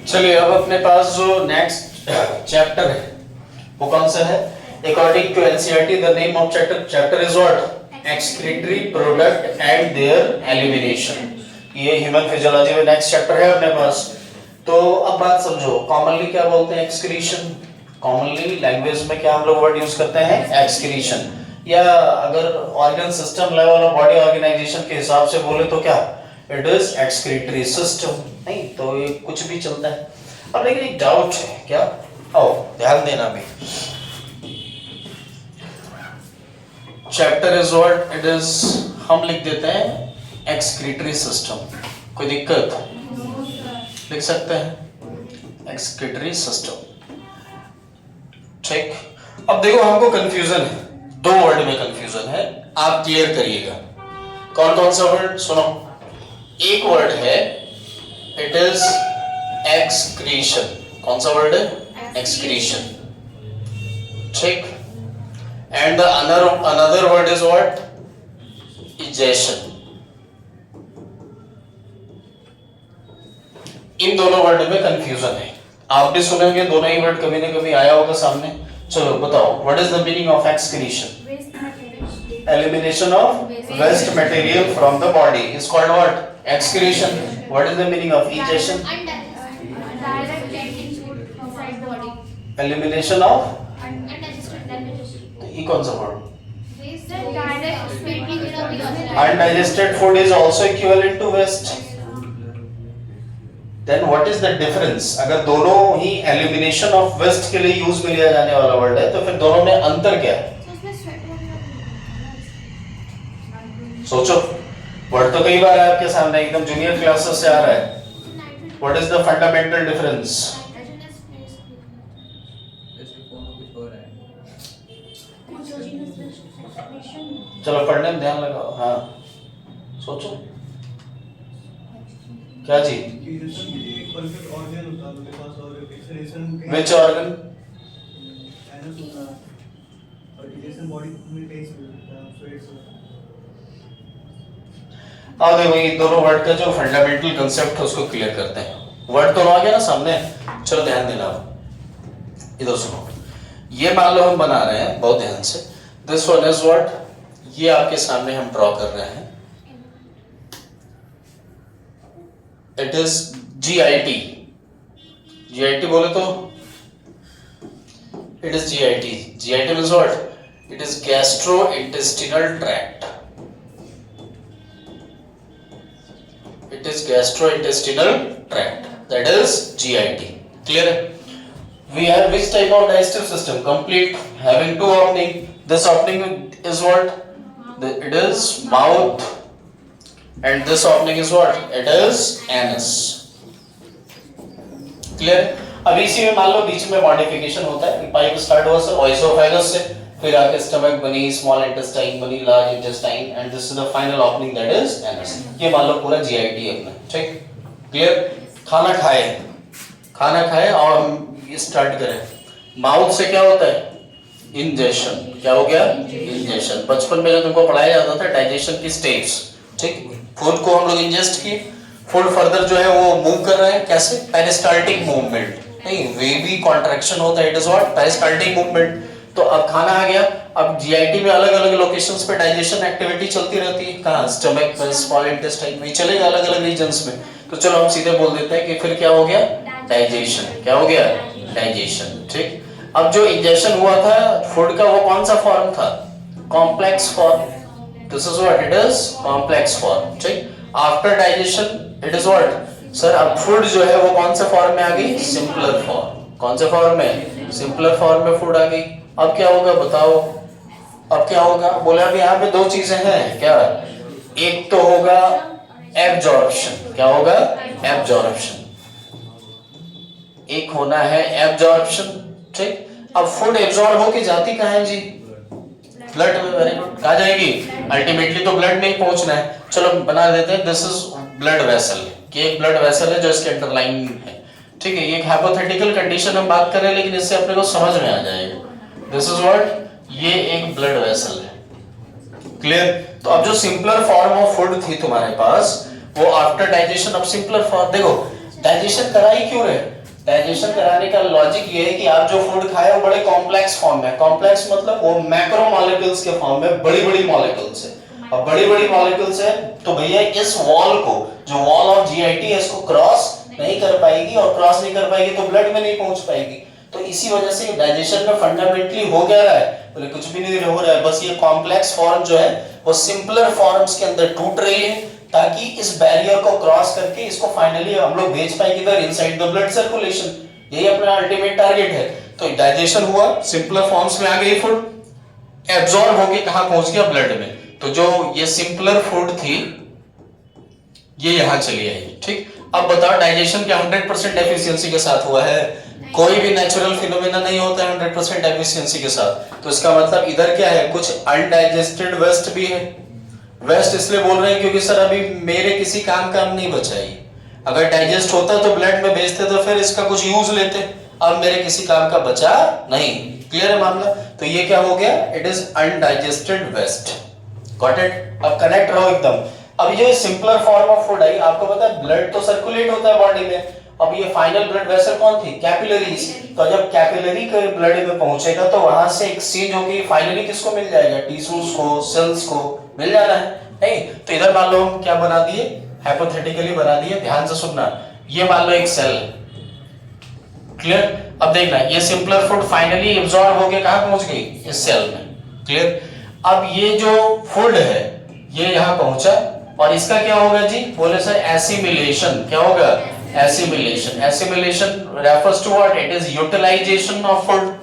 चलिए अब अपने पास जो नेक्स्ट चैप्टर है वो कौन सा है? According to NCERT the name of chapter is what? Excretory product and their elimination. ये ह्यूमन फिजियोलॉजी में नेक्स्ट चैप्टर है अपने पास। तो अब बात समझो, कॉमनली क्या बोलते हैं? एक्सक्रीशन। कॉमनली लैंग्वेज में क्या हम लोग वर्ड यूज करते हैं? एक्सक्रीशन। या अगर ऑर्गन सिस्टम लेवल और बॉडी ऑर्गेनाइजेशन के हिसाब से बोले तो क्या? It is excretory system. नहीं तो ये कुछ भी चलता है। अब लेकिन एक डाउट है, क्या? आओ ध्यान देना भी। Chapter is what? It is, हम लिख देते हैं एक्सक्रीटरी सिस्टम। कोई दिक्कत? लिख सकते हैं एक्सक्रीटरी सिस्टम। ठीक। अब देखो हमको कंफ्यूजन है, दो वर्ड में कंफ्यूजन है, आप क्लियर करिएगा। कौन कौन सा वर्ड? सुनो, एक वर्ड है इट इज एक्सक्रीशन। कौन सा वर्ड है? एक्सक्रीशन। ठीक। And the another word is what? Egestion. इन दोनों वर्ड में कंफ्यूजन है। आप भी सुने होंगे, दोनों ही वर्ड कभी ना कभी आया होगा सामने। चलो बताओ, what is the meaning of excretion? Elimination of waste material from the body is called what? Excretion. What is the meaning of ejection? Direct taking food inside body. Elimination of? Undigested. ये कौन सा word? Direct taking food. Undigested food is also equivalent to waste. Then what is the difference? अगर दोनों ही elimination of waste के लिए use में लिया जाने वाला वर्ड है तो फिर दोनों में अंतर क्या है? सोचो, वर्ड तो कई बार है आपके सामने, एकदम जूनियर क्लासेस से आ रहा है। What is the fundamental difference? चलो पढ़ने में ध्यान लगाओ। हाँ सोचो क्या जी? Which organ? अब देखो ये दोनों वर्ड का जो फंडामेंटल कंसेप्ट है उसको क्लियर करते हैं। वर्ड तो आ गया ना सामने, चलो ध्यान देना। इधर सुनो, ये मान लो हम बना रहे हैं बहुत ध्यान से। This one is what? ये आपके सामने हम ड्रॉ कर रहे हैं। It is GIT. जीआईटी बोले तो it is GIT. GIT means what? It is gastrointestinal tract. It is gastrointestinal tract, that is GIT. Clear? We have which type of digestive system? Complete, having two opening. This opening is what? It is mouth, and this opening is what? It is anus. Clear? अब इसी में मान लो बीच में modification होता है। Pipe start हुआ से oesophagus से, फिर आके स्टमक बनी, स्मॉल इंटेस्टाइन बनी, large intestine, and this is the final opening that is anus. ये मान लो पूरा जीआईटी है अपना। ठीक, क्लियर? खाना खाए और हम ये स्टार्ट करें। माउथ से क्या होता है? इंजेशन। क्या हो गया? इंजेशन। बचपन में जो तुमको पढ़ाया जाता था डाइजेशन की स्टेप्स। ठीक, फूड को हम लोग इंजेस्ट किए, फूड फर्दर जो है वो मूव कर रहा है। कैसे? Peristaltic movement. नहीं, वेवी कॉन्ट्रैक्शन होता है। It is what? Peristaltic movement. तो अब खाना आ गया। अब जीआईटी में अलग अलग लोकेशंस पे डाइजेशन एक्टिविटी चलती रहती है। कहाँ? स्टमक में, स्मॉल इंटेस्टाइन में, चलेगा अलग अलग रीजन्स में। तो चलो हम सीधे बोल देते हैं कि फिर क्या हो गया? डाइजेशन। क्या हो गया? डाइजेशन। ठीक। अब जो इंजेशन हुआ था फूड का, वो कौन सा फॉर्म था? Complex form. This is what? It is complex form. ठीक। After digestion it is what? Sir अब फूड जो है वो कौन से फॉर्म में आ गई? Simpler form. कौन से फॉर्म में? सिंपलर फॉर्म में फूड आ गई। अब क्या होगा बताओ? अब क्या होगा? बोले अब यहाँ पे दो चीजें हैं। क्या? एक तो होगा एब्जॉर्प्शन। क्या होगा? एब्जॉर्प्शन। एक होना है एब्जॉर्प्शन। ठीक। अब फूड एब्जॉर्ब होके जाती कहाँ है जी? ब्लड में। Very good. कहाँ जाएगी? अल्टीमेटली तो ब्लड में ही पहुंचना है। चलो बना देते हैं दिस इज ब्लड वेसल, कि एक ब्लड वेसल है जो इसके अंडरलाइन है। ठीक है, ये एक हाइपोथेटिकल कंडीशन हम बात कर रहे हैं, लेकिन इससे अपने को समझ में आ जाएगा। This is what? ये एक ब्लड वेसल है। क्लियर? तो अब जो सिंपलर फॉर्म ऑफ फूड थी तुम्हारे पास, वो आफ्टर डाइजेशन अब सिंपलर फॉर्म। देखो डाइजेशन कराई क्यों रहे? डाइजेशन कराने का लॉजिक ये है कि आप जो फूड खाए वो बड़े कॉम्प्लेक्स फॉर्म में, कॉम्प्लेक्स मतलब वो मैक्रो मॉलिक्यूल्स के फॉर्म में, बड़ी बड़ी मॉलिक्यूल्स है। अब बड़ी बड़ी मॉलिक्यूल्स है तो भैया इस वॉल को, जो वॉल ऑफ जीआईटी है, इसको क्रॉस नहीं कर पाएगी, और क्रॉस नहीं कर पाएगी तो ब्लड में नहीं पहुंच पाएगी। तो इसी वजह से डाइजेशन में फंडामेंटली हो क्या रहा है, बोले कुछ भी नहीं हो रहा है, बस ये कॉम्प्लेक्स फॉर्म जो है वो सिंपलर फॉर्म्स के अंदर टूट रही है, ताकि इस बैरियर को क्रॉस करके इसको फाइनली हम लोग भेज पाए किधर, इनसाइड द ब्लड सर्कुलेशन। यही अपना अल्टीमेट टारगेट है। तो डाइजेशन हुआ, सिंपलर फॉर्म्स में आ गई फूड, एब्जॉर्ब होके कहां पहुंच गया, ब्लड में। तो जो ये सिंपलर फूड थी ये यहां चली आई, ठीक। अब बताओ डाइजेशन क्या 100% एफिशिएंसी के साथ हुआ है? कोई भी नेचुरल फिनोमेना नहीं होता है 100% एफिशिएंसी के साथ। तो इसका मतलब इधर क्या है, कुछ अनडाइजेस्टेड वेस्ट भी है। वेस्ट इसलिए बोल रहे हैं क्योंकि सर अभी मेरे किसी काम नहीं बचा ये। अगर डाइजेस्ट होता तो ब्लड में भेजते तो फिर इसका कुछ यूज लेते, अब मेरे किसी काम का बचा नहीं। क्लियर है मामला? तो ये क्या हो गया, it is undigested waste. Got it? अब कनेक्ट रहो एकदम। अब ये सिंपलर फॉर्म ऑफ फूड आई, आपको पता है ब्लड तो सर्कुलेट होता है बॉडी में। अब ये फाइनल ब्लड वेसल कौन थी, कैपिलरीज। तो जब कैपिलरी के ब्लड में पहुंचेगा तो वहां से एक्सचेंज होगी, फाइनली किसको मिल जाएगा, टिश्यूज को, सेल्स को मिल जाना है, नहीं? तो इधर मान लो हम क्या बना दिए, हाइपोथेटिकली बना दिए, ध्यान से सुनना। ये मान लो एक सेल, क्लियर? अब देखना ये सिंपलर फूड फाइनली एब्जॉर्ब होके कहां पहुंच गई, इस सेल में, क्लियर? अब ये जो फूड है ये यहां पहुंचा, और इसका क्या होगा जी, बोले सर एसिमिलेशन। क्या होगा, assimilation. Assimilation refers to what, it is utilization of food.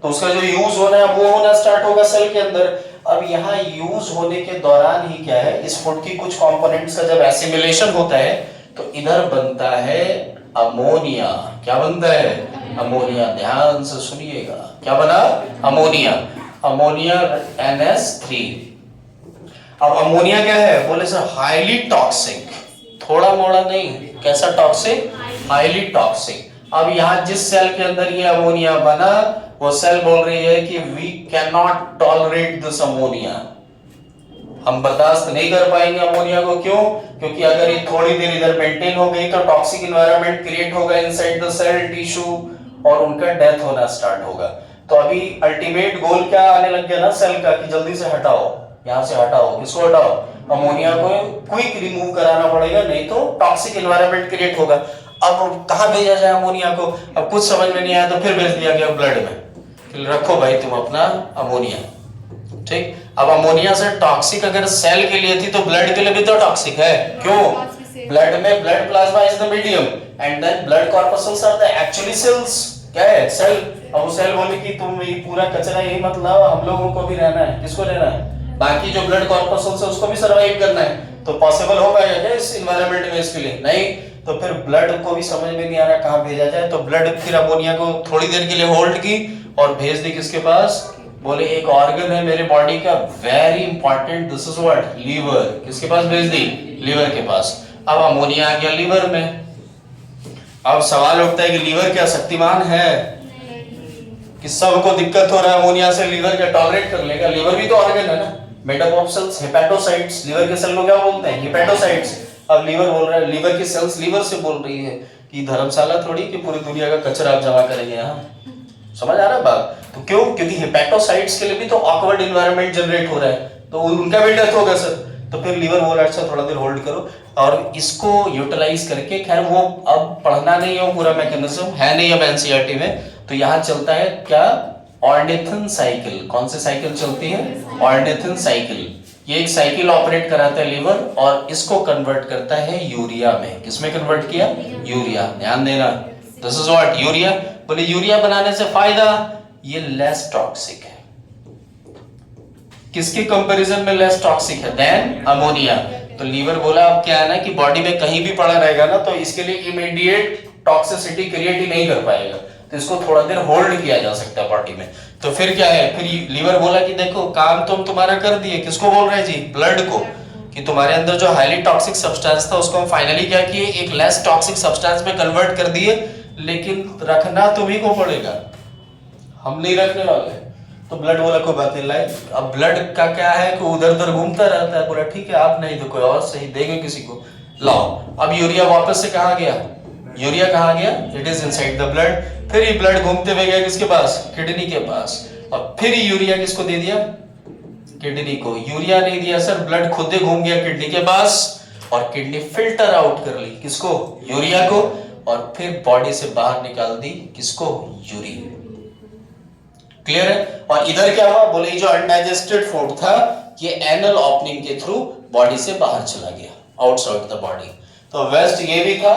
तो उसका जो यूज होना है वो होना स्टार्ट होगा सेल के अंदर। अब यहाँ यूज होने के दौरान ही क्या है, इस फूड की कुछ कंपोनेंट्स का जब एसिमिलेशन होता है तो इधर बनता है अमोनिया। क्या बनता है, अमोनिया। ध्यान से सुनिएगा, क्या बना, अमोनिया। Ammonia NH3। अब अमोनिया क्या है, बोले सर हाईली टॉक्सिक, थोड़ा मोड़ा नहीं, कैसा टॉक्सिक, हाईली टॉक्सिक। अब यहाँ जिस सेल के अंदर ये अमोनिया बना वो सेल बोल रही है कि we can not tolerate this ammonia, हम बर्दाश्त नहीं कर पाएंगे अमोनिया को। क्यों? क्योंकि अगर ये थोड़ी देर इधर मेंटेन हो गई तो टॉक्सिक एनवायरनमेंट क्रिएट होगा इनसाइड द सेल टिश्यू, और उनका डेथ होना स्टार्ट होगा। तो अभी अल्टीमेट गोल क्या आने लग गया ना सेल का, कि जल्दी से हटाओ, यहाँ से हटाओ, किसको हटाओ, अमोनिया को क्विक रिमूव कराना पड़ेगा, नहीं तो टॉक्सिक एनवायरनमेंट क्रिएट होगा। अब कहां भेजा जाए अमोनिया को, अब कुछ समझ में नहीं आया तो फिर भेज दिया गया ब्लड में, रखो भाई तुम अपना अमोनिया, ठीक। अब अमोनिया से टॉक्सिक अगर सेल के लिए थी तो ब्लड के लिए भी तो टॉक्सिक है। क्यों? ब्लड में blood plasma is the medium and then blood corpuscles are the actually cells. क्या है, सेल। अब वो सेल बोले कि तुम ये पूरा कचरा यही मत लाओ, हम लोगों को भी रहना है। किसको रहना है, बाकी जो ब्लड कॉर्पस्कल्स है उसको भी सर्वाइव करना है। तो पॉसिबल हो पाएगा क्या इस एनवायरनमेंट में इसके लिए, नहीं। तो फिर ब्लड को भी समझ में नहीं आ रहा कहां भेजा जाए, तो ब्लड फिर अमोनिया को थोड़ी देर के लिए होल्ड की और भेज दी किसके पास, बोले एक ऑर्गन है मेरे बॉडी का very important, this is what, liver. किसके पास भेज दी, लीवर के पास। अब अमोनिया आ गया लीवर में। अब सवाल उठता है कि लीवर क्या शक्तिमान है कि सबको दिक्कत हो रहा है अमोनिया से, लीवर क्या टॉलरेट कर लेगा? लीवर भी तो ऑर्गन है ना, made up of cells, hepatocytes. Liver के सेल को क्या बोलते हैं, हेपेटोसाइट्स। अब लीवर बोल रहा है, लीवर की सेल्स लीवर से बोल रही है कि धर्मशाला थोड़ी कि पूरी दुनिया का कचरा आप जमा करेंगे यहाँ। समझ आ रहा है बात? तो क्यों? क्योंकि हेपेटोसाइट्स के लिए भी तो ऑकवर्ड एनवायरनमेंट जनरेट हो रहा है, तो उनका भी डेथ होगा सर। तो फिर लीवर बोल रहा है अच्छा थोड़ा देर होल्ड करो, और इसको यूटिलाइज करके, खैर वो अब पढ़ना नहीं है, पूरा मैकेनिज्म है नहीं अब एनसीईआरटी में। तो यहाँ चलता है क्या, ऑर्निथिन साइकिल। कौन सी साइकिल चलती है, ऑर्निथिन साइकिल। ये एक साइकिल ऑपरेट कराता है लीवर, और इसको कन्वर्ट करता है यूरिया में। किसमें कन्वर्ट किया, यूरिया। ध्यान देना, दिस इज व्हाट, यूरिया। बोले यूरिया बनाने से फायदा, ये लेस टॉक्सिक है। किसके कंपैरिजन में लेस टॉक्सिक है, देन अमोनिया। तो लीवर बोला अब क्या है ना कि बॉडी में कहीं भी पड़ा रहेगा ना तो इसके लिए इमीडिएट टॉक्सिसिटी क्रिएट ही नहीं कर पाएगा, तो इसको थोड़ा देर होल्ड किया जा सकता है बॉडी में। तो फिर क्या है, फिर लीवर बोला कि देखो काम तुम तुम्हारा कर दिए। किसको बोल रहे हैं जी, ब्लड को, कि तुम्हारे अंदर जो हाईली टॉक्सिक सब्सटेंस था उसको हम फाइनली क्या किए, एक लेस टॉक्सिक सब्सटेंस में कन्वर्ट कर दिए, लेकिन रखना तुम्ही को पड़ेगा, हम नहीं रखने वाले। तो ब्लड बोला कोई बात नहीं लाई। अब ब्लड का क्या है कि उधर उधर घूमता रहता है, बोला ठीक है आप नहीं तो कोई और सही देंगे किसी को, लाओ। अब यूरिया वापस से कहाँ गया, यूरिया कहाँ गया? It is inside the blood. फिर ये ब्लड घूमते हुए गया किसके पास? किडनी के पास। और फिर यूरिया किसको दे दिया? किडनी को। यूरिया नहीं दिया सर, ब्लड खुद ही घूम गया किडनी के पास और किडनी फिल्टर आउट कर ली किसको? यूरिया को। और फिर बॉडी से बाहर निकाल दी किसको? यूरिन। क्लियर है? और इधर क्या हुआ? बोले जो अनडाइजेस्टेड फूड था ये एनल ओपनिंग के थ्रू बॉडी से बाहर चला गया, आउटसाइड द बॉडी। तो वेस्ट ये भी था।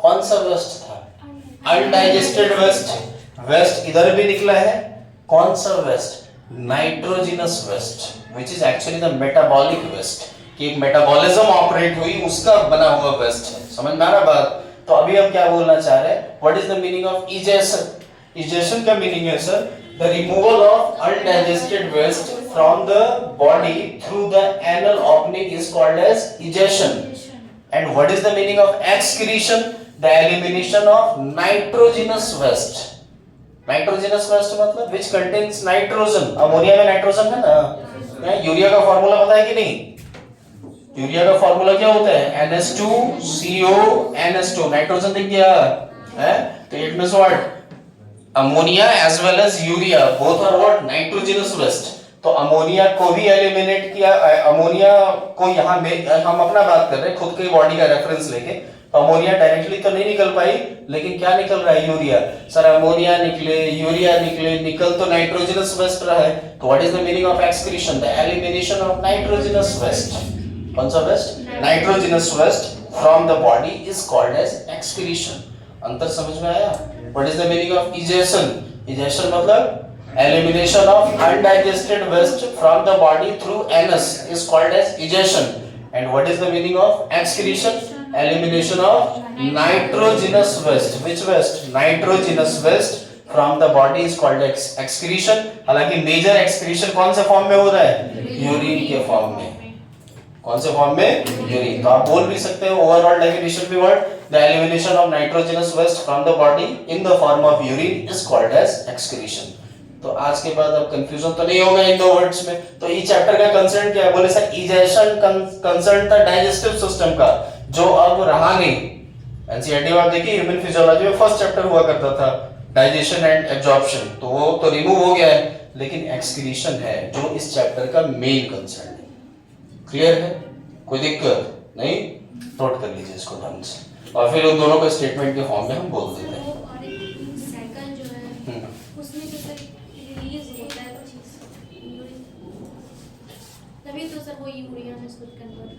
कौन सा वेस्ट था? Undigested waste. वेस्ट इधर भी निकला है। कौन सा waste? Nitrogenous waste, which is actually the metabolic waste, कि एक मेटाबॉलिज्म ऑपरेट हुई उसका बना हुआ वेस्ट है। समझ में आ रहा बात? तो अभी हम क्या बोलना चाह रहे हैं? What is the meaning of egestion? Egestion का मीनिंग है sir the removal of undigested waste from the body through the anal opening is called as egestion. And what is the meaning of excretion? The elimination of nitrogenous waste. Nitrogenous waste मतलब which contains nitrogen. Ammonia में nitrogen है ना? Urea का formula पता है कि नहीं? Urea का फॉर्मूला क्या होता है? NH2CO NH2। नाइट्रोजन दिख गया है? तो it means what? Ammonia as well as urea both are what? Nitrogenous waste. तो अमोनिया को भी एलिमिनेट किया। अमोनिया को यहाँ में हम अपना बात कर रहे हैं खुद की बॉडी का रेफरेंस लेके। तो अमोनिया डायरेक्टली तो नहीं निकल पाई, लेकिन क्या निकल रहा है? यूरिया। सर अमोनिया निकले, यूरिया निकले, निकल तो नाइट्रोजनस वेस्ट रहा है। तो what is the meaning of excretion? The elimination of nitrogenous waste. कौन सा waste? Nitrogenous waste from the body is called as excretion. अंतर समझ में आया? What is the meaning of egestion? Egestion मतलब elimination of undigested waste from the body through anus is called as egestion. And what is the meaning of excretion? Elimination of nitrogenous waste. Which waste? Nitrogenous waste from the body is called excretion. हालांकि major excretion कौन से form में हो रहा है? Urine के form में। कौन से फॉर्म में? यूरिन। तो आप बोल भी सकते हो ओवरऑल डेफिनेशन भी word the elimination of nitrogenous waste from the body in the form of urine is called as excretion. तो आज के बाद अब कंफ्यूजन तो नहीं होगा इन दो वर्ड्स में। तो ये चैप्टर का कंसर्न क्या है? बोले सर इजेशन कंसर्न था डाइजेस्टिव सिस्टम का, जो अब रहा नहीं। एनसीईआरटी में आप देखिए ह्यूमन फिजियोलॉजी में फर्स्ट चैप्टर हुआ करता था डाइजेशन एंड एब्जॉर्प्शन, तो वो तो रिमूव हो गया है, लेकिन एक्सक्रीशन है जो इस चैप्टर का मेन कंसर्न है। क्लियर है? कोई दिक्कत नहीं? नोट कर लीजिए इसको ढंग से और फिर उन दोनों को स्टेटमेंट के फॉर्म में हम बोल देते हैं। और एक साइकिल जो है उसमें जो सर रिलीज होता है कुछ तभी तो सर वो यूरिया में इसको कन्वर्ट